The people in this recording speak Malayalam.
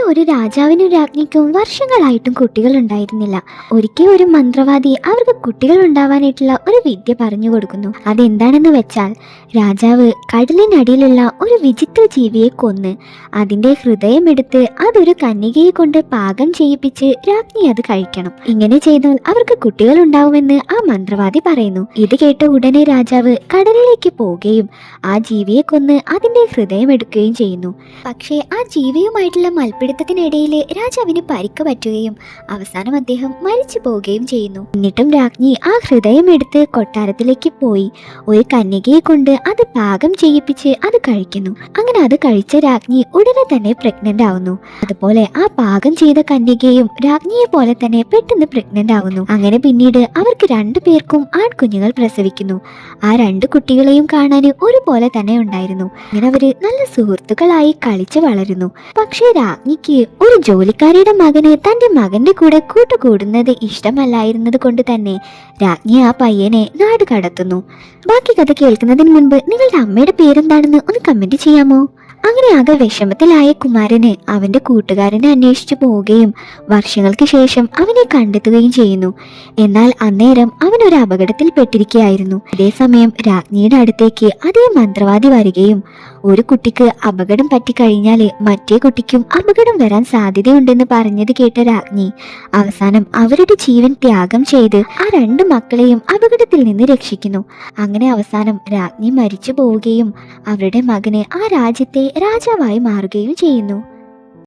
ഒരു രാജാവിനും രാജ്ഞിക്കും വർഷങ്ങളായിട്ടും കുട്ടികൾ ഉണ്ടായിരുന്നില്ല. ഒരിക്കൽ ഒരു മന്ത്രവാദി അവർക്ക് കുട്ടികൾ ഉണ്ടാവാനായിട്ടുള്ള ഒരു വിദ്യ പറഞ്ഞു കൊടുക്കുന്നു. അതെന്താണെന്ന് വെച്ചാൽ, രാജാവ് കടലിനടിയിലുള്ള ഒരു വിചിത്ര ജീവിയെ കൊന്ന് അതിന്റെ ഹൃദയം എടുത്ത് അതൊരു കന്യകയെ കൊണ്ട് പാകം ചെയ്യിപ്പിച്ച് രാജ്ഞി അത് കഴിക്കണം. ഇങ്ങനെ ചെയ്താൽ അവർക്ക് കുട്ടികൾ ഉണ്ടാവുമെന്ന് ആ മന്ത്രവാദി പറയുന്നു. ഇത് കേട്ട ഉടനെ രാജാവ് കടലിലേക്ക് പോവുകയും ആ ജീവിയെ കൊന്ന് അതിന്റെ ഹൃദയം എടുക്കുകയും ചെയ്യുന്നു. പക്ഷേ ആ ജീവിയുമായിട്ടുള്ള മൽപ്പിടുത്തത്തിനിടയിൽ രാജാവിന് പരിക്ക് പറ്റുകയും അവസാനം അദ്ദേഹം മരിച്ചു പോവുകയും ചെയ്യുന്നു. എന്നിട്ടും രാജ്ഞി ആ ഹൃദയം എടുത്ത് കൊട്ടാരത്തിലേക്ക് പോയി ഒരു കന്യകയെ കൊണ്ട് അത് പാകം ചെയ്യിപ്പിച്ച് അത് കഴിക്കുന്നു. അങ്ങനെ അത് കഴിച്ച രാജ്ഞി ഉടനെ തന്നെ പ്രഗ്നന്റ് ആവുന്നു. അതുപോലെ ആ പാകം ചെയ്ത കന്യകയും രാജ്ഞിയെ പോലെ തന്നെ പെട്ടെന്ന് പ്രഗ്നന്റ് ആവുന്നു. അങ്ങനെ പിന്നീട് അവർക്ക് 2 പേർക്കും ആൺകുഞ്ഞുങ്ങൾ പ്രസവിക്കുന്നു. ആ 2 കുട്ടികളെയും കാണാൻ ഒരുപോലെ തന്നെ ഉണ്ടായിരുന്നു. അങ്ങനെ അവര് നല്ല സുഹൃത്തുക്കളായി കളിച്ചു വളരുന്നു. പക്ഷേ രാജ്ഞിക്ക് ഒരു ജോലിക്കാരിയുടെ മകന് തന്റെ മകന്റെ കൂടെ കൂട്ടുകൂടുന്നത് ഇഷ്ടമല്ലായിരുന്നത് കൊണ്ട് തന്നെ രാജ്ഞി ആ പയ്യനെ നാട് കടത്തുന്നു. ബാക്കി കഥ കേൾക്കുന്നതിന് മുൻപ് നിങ്ങളുടെ അമ്മയുടെ പേരെന്താണെന്ന് ഒന്ന് കമന്റ് ചെയ്യാമോ? അങ്ങനെ ആകെ വിഷമത്തിലായ കുമാരന് അവന്റെ കൂട്ടുകാരനെ അന്വേഷിച്ചു പോവുകയും വർഷങ്ങൾക്ക് ശേഷം അവനെ കണ്ടെത്തുകയും ചെയ്യുന്നു. എന്നാൽ അന്നേരം അവൻ ഒരു അപകടത്തിൽ പെട്ടിരിക്കുകയായിരുന്നു. അതേസമയം രാജ്ഞിയുടെ അടുത്തേക്ക് അതേ മന്ത്രവാദി വരികയും ഒരു കുട്ടിക്ക് അപകടം പറ്റിക്കഴിഞ്ഞാൽ മറ്റേ കുട്ടിക്കും അപകടം വരാൻ സാധ്യതയുണ്ടെന്ന് പറഞ്ഞത് കേട്ട രാജ്ഞി അവസാനം അവരുടെ ജീവൻ ത്യാഗം ചെയ്ത് ആ 2 മക്കളെയും അപകടത്തിൽ നിന്ന് രക്ഷിക്കുന്നു. അങ്ങനെ അവസാനം രാജ്ഞി മരിച്ചു പോവുകയും അവരുടെ മകന് ആ രാജ്യത്തെ രാജാവായി മാറുകയും ചെയ്യുന്നു.